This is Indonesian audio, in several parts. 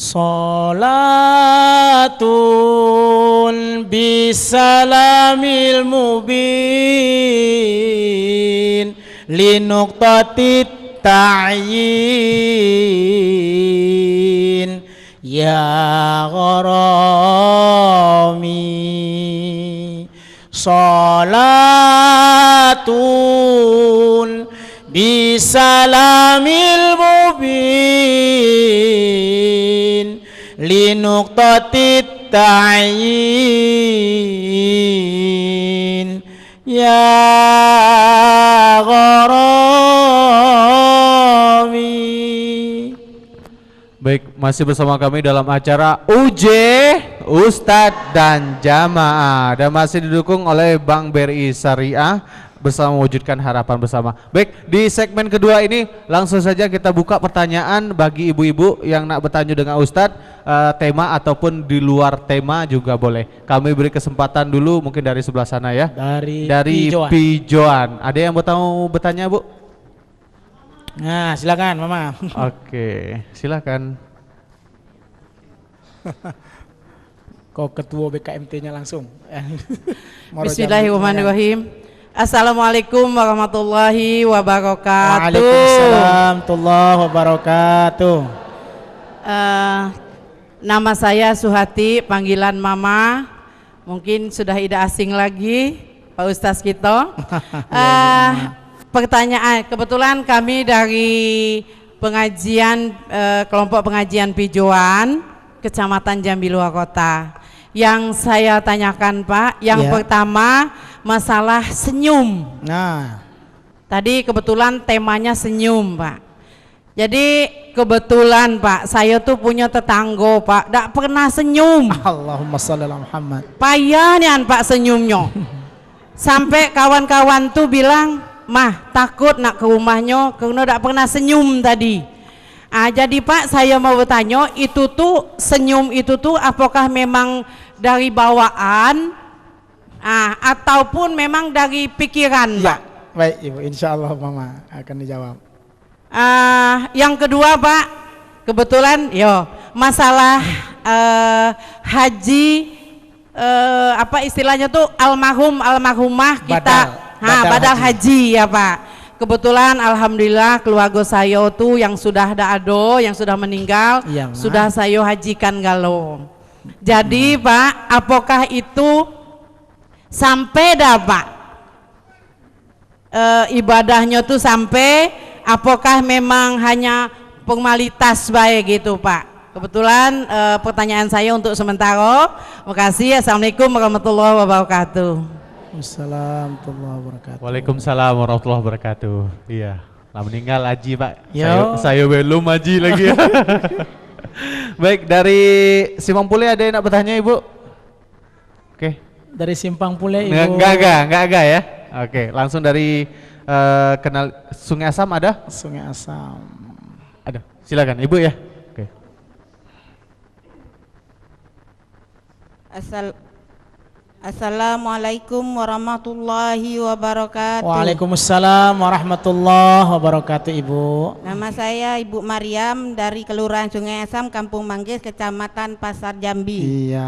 Salatun bisalamil mubin linuqtatit ta'yin ya gharami. Salatun bisalamil mubin linuqtatit ta'yin ya gharami. Baik, masih bersama kami dalam acara UJ Ustadz dan Jamaah dan masih didukung oleh Bank BRI Syariah bersama mewujudkan harapan bersama. Baik, di segmen kedua ini langsung saja kita buka pertanyaan bagi ibu-ibu yang nak bertanya dengan Ustadz, tema ataupun di luar tema juga boleh. Kami beri kesempatan dulu mungkin dari sebelah sana ya. Dari Pijoan. Ada yang mau bertanya, Bu? Nah, silakan Mama. Oke, silakan. Kok ketua BKMT-nya langsung. Bismillahirrahmanirrahim. Assalamualaikum warahmatullahi wabarakatuh. Waalaikumsalam warahmatullahi wabarakatuh. Nama saya Suhati, panggilan Mama. Mungkin sudah tidak asing lagi Pak Ustaz kita. Pertanyaan, kebetulan kami dari pengajian kelompok pengajian Pijoan, Kecamatan Jambi Luar Kota. Yang saya tanyakan Pak, yang pertama masalah senyum. Nah, tadi kebetulan temanya senyum Pak. Jadi kebetulan Pak, saya tuh punya tetangga Pak, tidak pernah senyum. Allahumma sholli ala Muhammad. Payah nih Pak senyumnya. Sampai kawan-kawan tuh bilang, mah takut nak ke rumahnya karena tidak pernah senyum tadi. Jadi Pak, saya mau bertanya, itu tuh senyum itu tuh apakah memang dari bawaan ataupun memang dari pikiran Pak? Baik Ibu, insya Allah Mama akan dijawab. Yang kedua Pak, kebetulan masalah haji, apa istilahnya tuh almarhumah kita, badal haji ya Pak. Kebetulan alhamdulillah keluarga saya tuh yang sudah ada yang sudah meninggal, sudah saya hajikan galau. Jadi Pak, apakah itu sampai Pak ibadahnya tuh sampai, apakah memang hanya formalitas baik gitu Pak? Kebetulan pertanyaan saya untuk sementara. Makasih. Assalamualaikum warahmatullahi wabarakatuh. Waalaikumsalam warahmatullahi wabarakatuh. Iya, lah meninggal Haji Pak. Saya belum haji lagi. Baik, dari Simpang Pule ada yang nak bertanya Ibu? Oke. Dari Simpang Pule Ibu. Enggak ya. Oke, langsung dari kenal Sungai Asam ada? Sungai Asam. Ada. Silakan Ibu ya. Oke. Assalamualaikum warahmatullahi wabarakatuh. Waalaikumsalam warahmatullahi wabarakatuh Ibu. Nama saya Ibu Mariam dari Kelurahan Sungai Asam, Kampung Manggis, Kecamatan Pasar Jambi. Iya.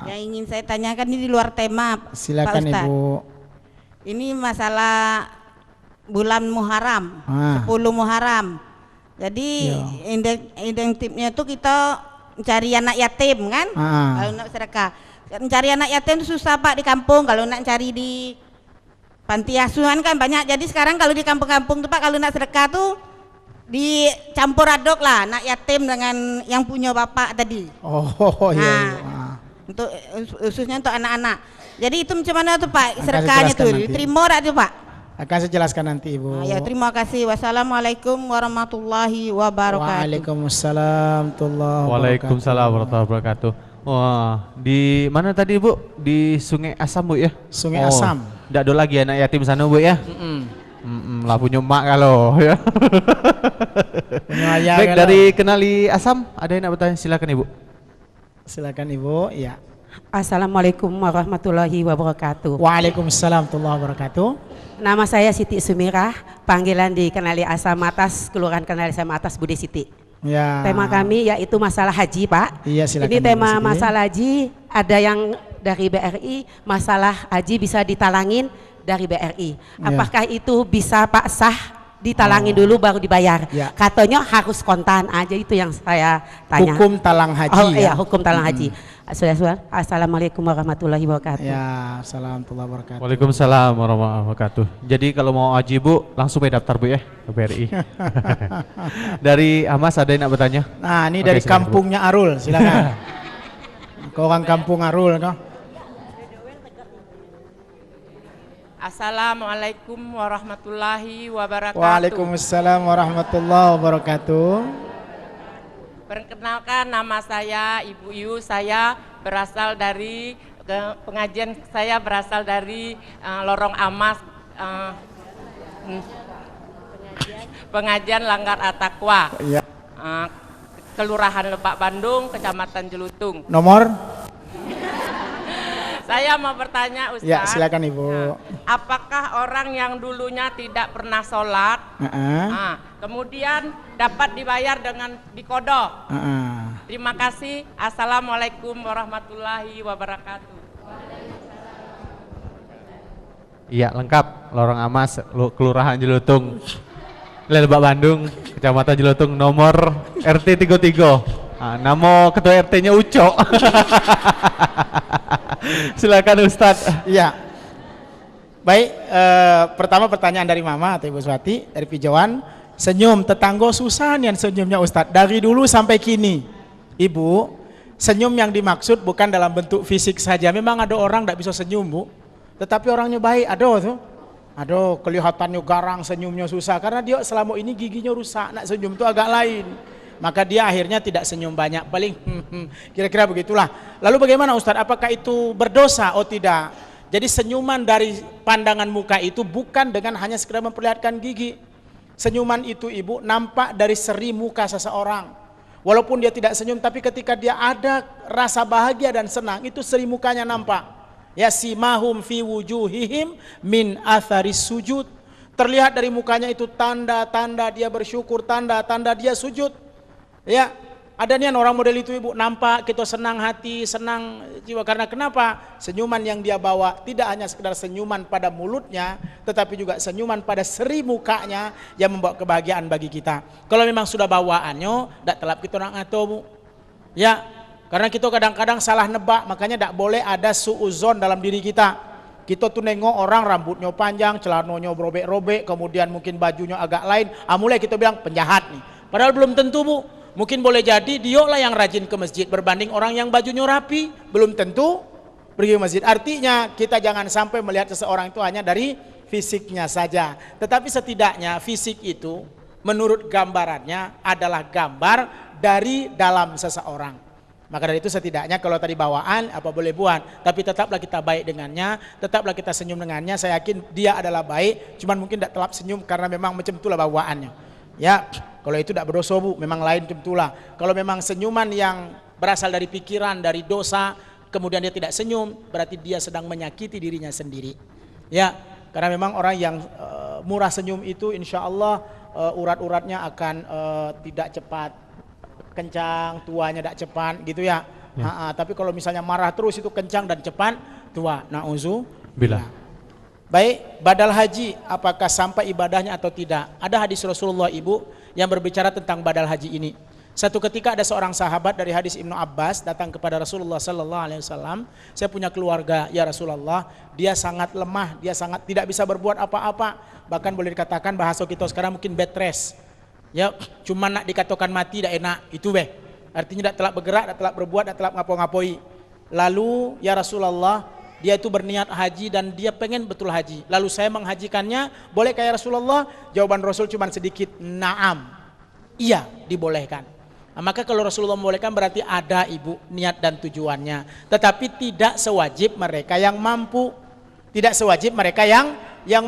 Yang ingin saya tanyakan ini di luar tema. Silakan Pak Ustadz. Ibu. Ini masalah bulan Muharram, 10 Muharram. Jadi identiknya itu kita mencari anak yatim kan? Kalau nak sedekah. Mencari anak yatim itu susah Pak di kampung. Kalau nak cari di panti asuhan kan banyak. Jadi sekarang kalau di kampung-kampung tuh Pak, kalau nak sedekah tuh dicampur aduk lah anak yatim dengan yang punya bapak tadi. Untuk khususnya untuk anak-anak. Jadi itu macam mana tuh Pak sedekahnya tuh? Diterima tak tuh Pak? Akan saya jelaskan nanti Ibu. Ya, terima kasih. Wassalamualaikum warahmatullahi wabarakatuh. Waalaikumsalam warahmatullahi wabarakatuh. Wah, di mana tadi Bu? Di Sungai Asam Bu ya? Sungai Asam. Tidak ada lagi anak yatim sana Bu ya? Lah punya mak kalau ya. Baik, dari Kenali Asam ada yang nak bertanya, silakan Ibu. Silakan Ibu. Ya. Assalamualaikum warahmatullahi wabarakatuh. Waalaikumsalam warahmatullahi wabarakatuh. Nama saya Siti Sumirah, panggilan di Kenali Asam Atas, Kelurahan Kenali Asam Atas, Budi Siti. Ya. Tema kami yaitu masalah haji, Pak. Iya, silakan. Ini tema Ibu Siti. masalah haji, ada yang dari BRI, masalah haji bisa ditalangin dari BRI. Apakah itu bisa Pak sah ditalangin dulu baru dibayar? Ya. Katanya harus kontan aja, itu yang saya tanya. Hukum talang haji. Oh ya? iya, hukum talang haji. Sudah. Assalamualaikum warahmatullahi wabarakatuh. Ya, assalamualaikum warahmatullahi wabarakatuh. Waalaikumsalam warahmatullahi wabarakatuh. Jadi kalau mau haji Bu, langsung daftar Bu ya ke BRI. Dari Amas ada yang nak bertanya? Nah, ini Oke, dari silakan, Bu. kampungnya Arul, silakan. Kau orang kampung Arul, kau? Assalamualaikum warahmatullahi wabarakatuh. Waalaikumsalam warahmatullahi wabarakatuh. Perkenalkan, nama saya Ibu Yu, saya berasal dari pengajian saya berasal dari Lorong Amas, pengajian Langgar At-Taqwa, Ya. Kelurahan Lebak Bandung, Kecamatan Jelutung. Nomor? Saya mau bertanya Ustaz, Ya, silakan Ibu. apakah orang yang dulunya tidak pernah sholat, kemudian dapat dibayar dengan dikodok? Terima kasih. Assalamualaikum warahmatullahi wabarakatuh. Iya lengkap, Lorong Amas, Kelurahan Jelutung, Lebak Bandung, Kecamatan Jelutung, nomor RT 33. Nama ketua RT-nya Uco. Silakan Ustadz. Iya. Baik, pertama pertanyaan dari Mama atau Ibu Swati dari Pijauan. Senyum tetangga susah nih senyumnya Ustadz. Dari dulu sampai kini, Ibu, senyum yang dimaksud bukan dalam bentuk fisik saja. Memang ada orang tidak bisa senyum, Bu. Tetapi orangnya baik, ada tuh. Aduh, kelihatannya garang, senyumnya susah. Karena dia selama ini giginya rusak, nak senyum itu agak lain. Maka dia akhirnya tidak senyum banyak, paling kira-kira begitulah. Lalu bagaimana Ustadz, apakah itu berdosa? Oh tidak. Jadi senyuman dari pandangan muka itu bukan dengan hanya sekedar memperlihatkan gigi. Senyuman itu Ibu nampak dari seri muka seseorang. Walaupun dia tidak senyum, tapi ketika dia ada rasa bahagia dan senang, itu seri mukanya nampak. Ya, simahum fi wujuhihim min atharis sujud. Terlihat dari mukanya itu tanda-tanda dia bersyukur, tanda-tanda dia sujud. Ya, ada nih orang model itu Ibu, nampak kita senang hati, senang jiwa. Karena kenapa? Senyuman yang dia bawa tidak hanya sekedar senyuman pada mulutnya, tetapi juga senyuman pada seri mukanya yang membawa kebahagiaan bagi kita. Kalau memang sudah bawaannya, tidak telap kita nak ngato, Bu. Ya, karena kita kadang-kadang salah nebak, makanya tidak boleh ada suuzon dalam diri kita. Kita tuh nengok orang rambutnya panjang, celananya robek-robek, kemudian mungkin bajunya agak lain, mulai kita bilang penjahat nih. Padahal belum tentu, Bu. Mungkin boleh jadi dia lah yang rajin ke masjid berbanding orang yang bajunya rapi, belum tentu pergi ke masjid. Artinya kita jangan sampai melihat seseorang itu hanya dari fisiknya saja. Tetapi setidaknya fisik itu menurut gambarannya adalah gambar dari dalam seseorang. Maka dari itu setidaknya kalau tadi bawaan apa boleh buat, tapi tetaplah kita baik dengannya, tetaplah kita senyum dengannya. Saya yakin dia adalah baik, cuman mungkin tidak telap senyum karena memang macam itulah bawaannya. Ya, kalau itu tidak berdosa, Bu, memang lain tentulah. Kalau memang senyuman yang berasal dari pikiran, dari dosa, kemudian dia tidak senyum, berarti dia sedang menyakiti dirinya sendiri. Ya, karena memang orang yang murah senyum itu insya Allah urat-uratnya akan tidak cepat kencang, tuanya tidak cepat gitu ya. Tapi kalau misalnya marah terus itu kencang dan cepat, tua. Na'udzubillah. Baik, badal haji apakah sampai ibadahnya atau tidak? Ada hadis Rasulullah Ibu yang berbicara tentang badal haji ini. Satu ketika ada seorang sahabat dari hadis Ibnu Abbas datang kepada Rasulullah sallallahu alaihi wasallam, "Saya punya keluarga ya Rasulullah, dia sangat lemah, dia sangat tidak bisa berbuat apa-apa. Bahkan boleh dikatakan bahasa kita sekarang mungkin bed rest. Ya, cuma nak dikatakan mati tidak enak, itu Artinya tidak telah bergerak, tidak telah berbuat, tidak telah ngapa-ngapoi. Lalu ya Rasulullah, dia itu berniat haji dan dia pengen betul haji. Lalu saya menghajikannya, boleh kayak Rasulullah? Jawaban Rasul cuma sedikit, na'am. Iya, dibolehkan. Nah, maka kalau Rasulullah membolehkan berarti ada Ibu niat dan tujuannya. Tetapi tidak sewajib mereka yang mampu. Tidak sewajib mereka yang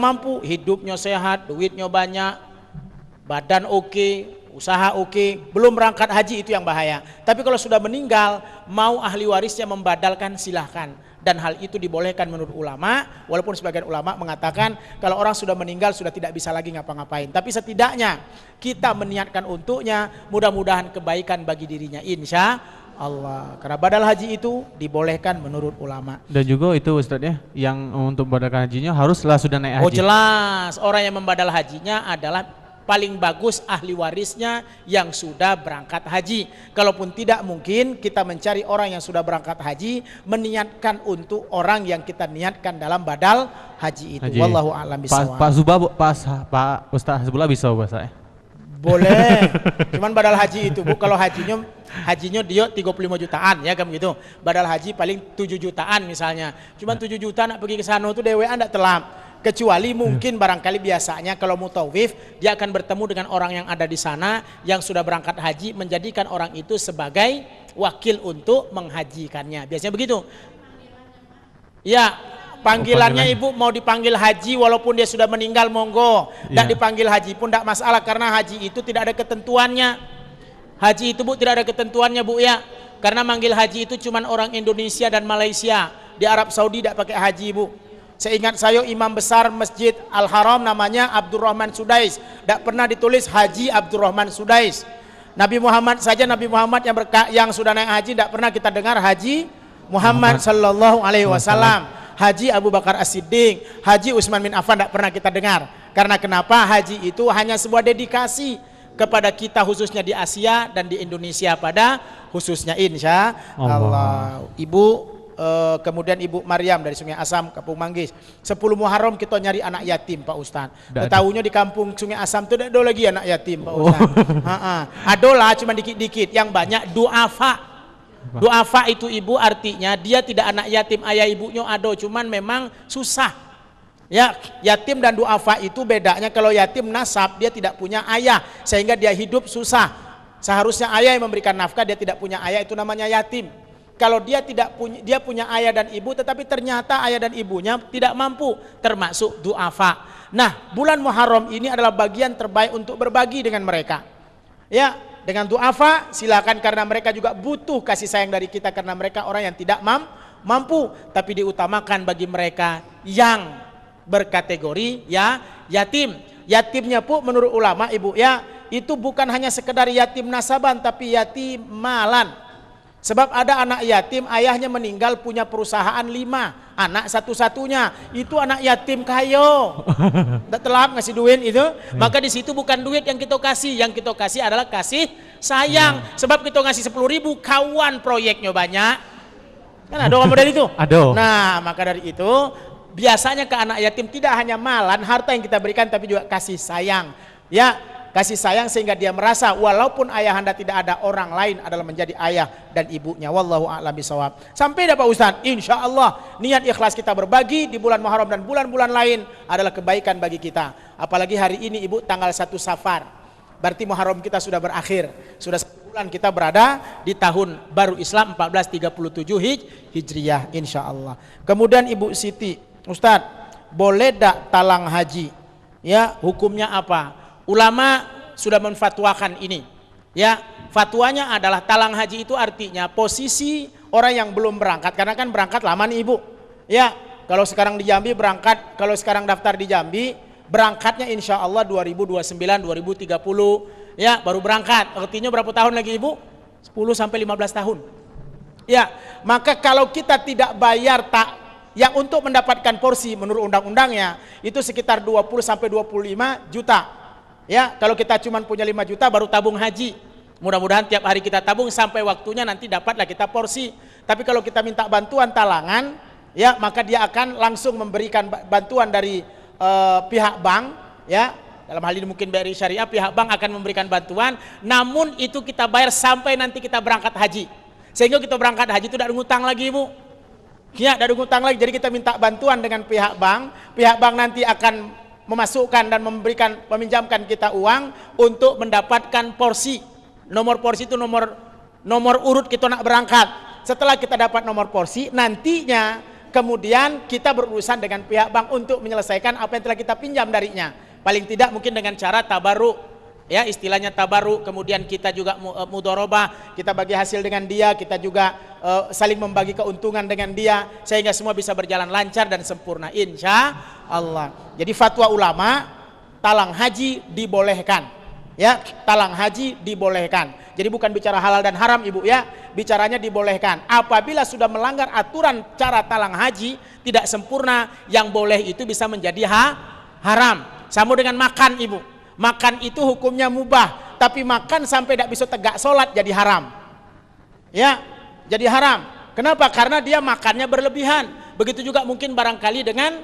mampu. Hidupnya sehat, duitnya banyak, badan oke, usaha oke, belum berangkat haji itu yang bahaya. Tapi kalau sudah meninggal, mau ahli warisnya membadalkan silahkan. Dan hal itu dibolehkan menurut ulama, walaupun sebagian ulama mengatakan kalau orang sudah meninggal sudah tidak bisa lagi ngapa-ngapain. Tapi setidaknya kita meniatkan untuknya, mudah-mudahan kebaikan bagi dirinya, insya Allah. Karena badal haji itu dibolehkan menurut ulama. Dan juga itu Ustadz ya, yang untuk membadalkan hajinya haruslah sudah naik haji. Oh jelas, orang yang membadal hajinya adalah paling bagus ahli warisnya yang sudah berangkat haji. Kalaupun tidak, mungkin kita mencari orang yang sudah berangkat haji, meniatkan untuk orang yang kita niatkan dalam badal haji itu. Wallahu a'lam bishawab. Pak Ustaz Hasbullah bisa bahasa ya? Boleh. Cuman badal haji itu Bu, kalau hajinya dia 35 jutaan ya kan begitu. Badal haji paling 7 jutaan misalnya. Cuman 7 juta nak pergi ke sana itu dewean enggak telap. Kecuali mungkin barangkali biasanya kalau mutawif dia akan bertemu dengan orang yang ada di sana yang sudah berangkat haji, menjadikan orang itu sebagai wakil untuk menghajikannya. Biasanya begitu. Ya, panggilannya Ibu mau dipanggil haji walaupun dia sudah meninggal monggo. Tidak dipanggil haji pun tidak masalah karena haji itu tidak ada ketentuannya. Haji itu Bu tidak ada ketentuannya Bu ya. Karena manggil haji itu cuma orang Indonesia dan Malaysia. Di Arab Saudi tidak pakai haji Bu. Seingat saya imam besar Masjid Al-Haram namanya Abdurrahman Sudais. Tidak pernah ditulis Haji Abdurrahman Sudais. Nabi Muhammad saja, Nabi Muhammad yang sudah naik haji tidak pernah kita dengar Haji Muhammad sallallahu alaihi wasallam. Haji Abu Bakar As-Siddiq, Haji Utsman bin Affan tidak pernah kita dengar. Karena kenapa? Haji itu hanya sebuah dedikasi kepada kita khususnya di Asia dan di Indonesia pada khususnya insya Allah. Ibu kemudian Ibu Maryam dari Sungai Asam, Kampung Manggis. 10 Muharram kita nyari anak yatim Pak Ustadz. Tahunya di kampung Sungai Asam itu ada lagi anak yatim Pak Ustadz. Adolah cuma dikit-dikit, yang banyak duafa. Duafa itu Ibu artinya dia tidak anak yatim, ayah ibunya ado, cuman memang susah. Ya, yatim dan duafa itu bedanya. Kalau yatim nasab dia tidak punya ayah sehingga dia hidup susah. Seharusnya ayah yang memberikan nafkah, dia tidak punya ayah, itu namanya yatim. Kalau dia tidak punya, dia punya ayah dan ibu tetapi ternyata ayah dan ibunya tidak mampu, termasuk duafa. Nah, bulan Muharram ini adalah bagian terbaik untuk berbagi dengan mereka. Ya, dengan duafa silakan, karena mereka juga butuh kasih sayang dari kita karena mereka orang yang tidak mampu, tapi diutamakan bagi mereka yang berkategori ya yatim. Yatimnya pun menurut ulama Ibu ya, itu bukan hanya sekedar yatim nasaban tapi yatim malan. Sebab ada anak yatim ayahnya meninggal punya perusahaan 5, anak satu-satunya, itu anak yatim kayo. Tidak telap ngasih duit itu, maka di situ bukan duit yang kita kasih, yang kita kasih adalah kasih sayang. Sebab kita ngasih 10.000 kawan proyeknya banyak. Kan ada model itu? Ada. Nah, maka dari itu biasanya ke anak yatim tidak hanya malan, harta yang kita berikan, tapi juga kasih sayang. Ya, kasih sayang sehingga dia merasa walaupun ayahanda tidak ada, orang lain adalah menjadi ayah dan ibunya. Wallahu a'lam bishawab. Sampai dah Pak Ustaz, insya Allah niat ikhlas kita berbagi di bulan Muharram dan bulan-bulan lain adalah kebaikan bagi kita. Apalagi hari ini Ibu tanggal 1 Safar, berarti Muharram kita sudah berakhir, sudah 1 bulan kita berada di tahun baru Islam 1437 Hijriyah insya Allah. Kemudian Ibu Siti, Ustaz boleh tak talang haji? Ya, hukumnya apa? Ulama sudah menfatwakan ini. Ya, fatwanya adalah talang haji itu artinya posisi orang yang belum berangkat, karena kan berangkat lama nih Ibu. Ya, kalau sekarang di Jambi berangkat, kalau sekarang daftar di Jambi, berangkatnya insya Allah 2029, 2030 ya baru berangkat. Artinya berapa tahun lagi Ibu? 10 sampai 15 tahun. Ya, maka kalau kita tidak bayar yang untuk mendapatkan porsi menurut undang-undangnya itu sekitar 20 sampai 25 juta. Ya, kalau kita cuma punya 5 juta baru tabung haji. Mudah-mudahan tiap hari kita tabung sampai waktunya nanti dapatlah kita porsi. Tapi kalau kita minta bantuan talangan, ya maka dia akan langsung memberikan bantuan dari pihak bank, ya. Dalam hal ini mungkin BRI Syariah, pihak bank akan memberikan bantuan, namun itu kita bayar sampai nanti kita berangkat haji. Sehingga kita berangkat haji itu tidak ada ngutang lagi Ibu. Ya, tidak ada ngutang lagi. Jadi kita minta bantuan dengan pihak bank nanti akan memasukkan dan meminjamkan kita uang untuk mendapatkan porsi. Nomor porsi itu nomor urut kita nak berangkat. Setelah kita dapat nomor porsi, nantinya kemudian kita berurusan dengan pihak bank untuk menyelesaikan apa yang telah kita pinjam darinya. Paling tidak mungkin dengan cara tabaruk. ya istilahnya tabaruk, kemudian kita juga mudharabah, kita bagi hasil dengan dia, kita juga saling membagi keuntungan dengan dia, sehingga semua bisa berjalan lancar dan sempurna insya Allah. Jadi fatwa ulama, talang haji dibolehkan, ya talang haji dibolehkan. Jadi bukan bicara halal dan haram ibu ya, bicaranya dibolehkan. Apabila sudah melanggar aturan cara talang haji tidak sempurna, yang boleh itu bisa menjadi haram. Sama dengan makan ibu. Makan itu hukumnya mubah, tapi makan sampai tidak bisa tegak sholat jadi haram. Ya, jadi haram. Kenapa? Karena dia makannya berlebihan. Begitu juga mungkin barangkali dengan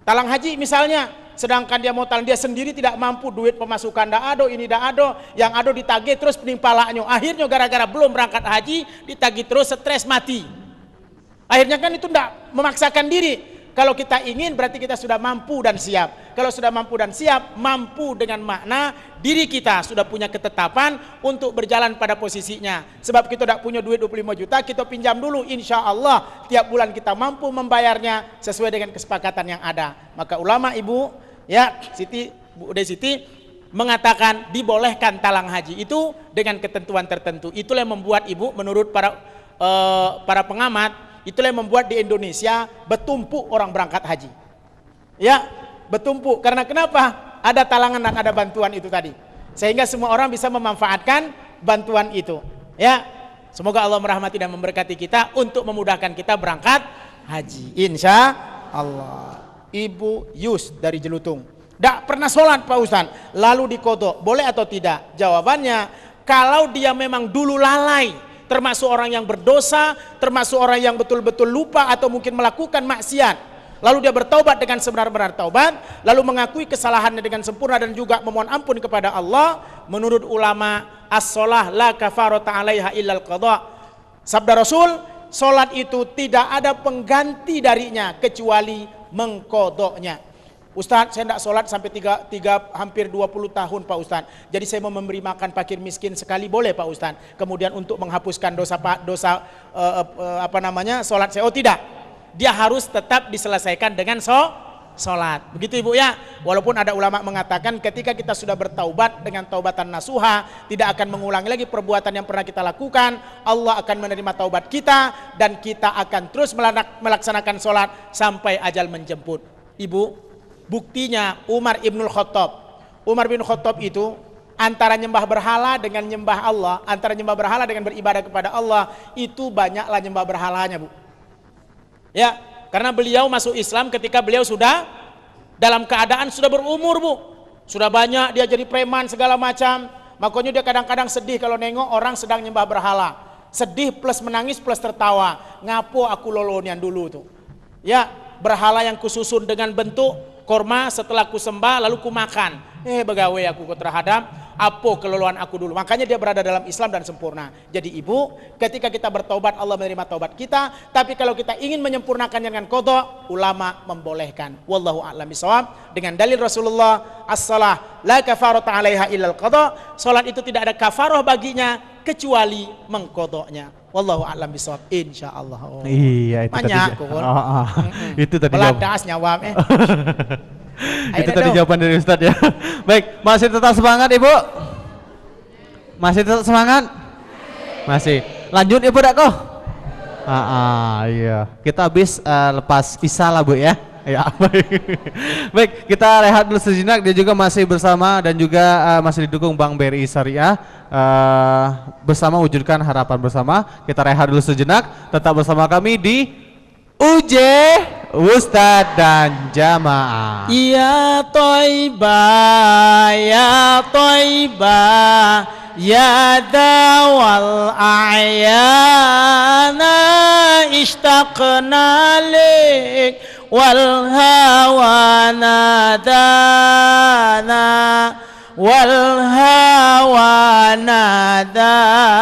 talang haji misalnya, sedangkan dia mau talang, dia sendiri tidak mampu, duit pemasukan tidak ada, ini tidak ada, yang ada ditagih terus penimpalanya. Akhirnya gara-gara belum berangkat haji ditagih terus, stres mati. Akhirnya kan itu tidak memaksakan diri. Kalau kita ingin berarti kita sudah mampu dan siap. Kalau sudah mampu dan siap, mampu dengan makna diri kita sudah punya ketetapan untuk berjalan pada posisinya. Sebab kita tidak punya duit 25 juta, kita pinjam dulu, insya Allah tiap bulan kita mampu membayarnya sesuai dengan kesepakatan yang ada. Maka ulama ibu, ya Siti, Bu Ude Siti mengatakan dibolehkan talang haji itu dengan ketentuan tertentu. Itulah yang membuat ibu menurut para pengamat, itulah yang membuat di Indonesia bertumpuk orang berangkat haji. Ya, bertumpuk. Karena kenapa? Ada talangan dan ada bantuan itu tadi. Sehingga semua orang bisa memanfaatkan bantuan itu. Ya, semoga Allah merahmati dan memberkati kita untuk memudahkan kita berangkat haji. Insya Allah. Ibu Yus dari Jelutung. Tidak pernah sholat Pak Ustaz, lalu dikodok. Boleh atau tidak? Jawabannya, kalau dia memang dulu lalai, termasuk orang yang berdosa, termasuk orang yang betul-betul lupa atau mungkin melakukan maksiat, lalu dia bertaubat dengan sebenar-benar taubat, lalu mengakui kesalahannya dengan sempurna dan juga memohon ampun kepada Allah, menurut ulama as-sholah la kafarata 'alaiha illal qadha. Sabda Rasul, sholat itu tidak ada pengganti darinya kecuali mengkodoknya. Ustaz, saya tidak sholat sampai hampir 20 tahun Pak Ustaz. Jadi saya mau memberi makan fakir miskin sekali boleh Pak Ustaz. Kemudian untuk menghapuskan dosa sholat saya. Oh tidak, dia harus tetap diselesaikan dengan sholat. Begitu ibu ya. Walaupun ada ulama mengatakan ketika kita sudah bertaubat dengan taubatan nasuha, tidak akan mengulangi lagi perbuatan yang pernah kita lakukan, Allah akan menerima taubat kita dan kita akan terus melaksanakan sholat sampai ajal menjemput. Ibu, buktinya Umar ibnul Khattab. Umar bin Khattab itu antara nyembah berhala dengan nyembah Allah, antara nyembah berhala dengan beribadah kepada Allah, itu banyaklah nyembah berhalanya bu. Ya, karena beliau masuk Islam ketika beliau sudah dalam keadaan sudah berumur bu, sudah banyak dia jadi preman segala macam. Makanya dia kadang-kadang sedih kalau nengok orang sedang nyembah berhala, sedih plus menangis plus tertawa. Ngapo aku lolonian dulu tuh, ya berhala yang kususun dengan bentuk korma, setelah ku sembah lalu ku makan. Begawai aku terhadap apa keluluan aku dulu. Makanya dia berada dalam Islam dan sempurna. Jadi ibu, ketika kita bertaubat Allah menerima taubat kita. Tapi kalau kita ingin menyempurnakannya dengan qadha, ulama membolehkan. Wallahu a'lam bishawab. Dengan dalil Rasulullah, as-salah la kafarata 'alaiha illal qadha. Salat itu tidak ada kafarah baginya kecuali mengqadhanya. Wallahu a'lam bishawab. Insyaallah. Oh. Iya, itu banyak tadi. Itu tadi peladas nyawab itu tadi jawaban dari Ustadz ya. Baik, masih tetap semangat Ibu? Masih tetap semangat? Masih. Lanjut Ibu dak kok? Iya. Kita habis lepas kisah lah Bu ya. Ya, baik. Baik, kita rehat dulu sejenak. Dia juga masih bersama dan juga masih didukung Bank BRI Syariah. Bersama wujudkan harapan bersama. Kita rehat dulu sejenak. Tetap bersama kami di UJ Ustadz dan Jamaah. Ya Thaibah, ya Thaibah, ya dawal a'yana ishtaqna lik wal hawa nadana wal hawa nadana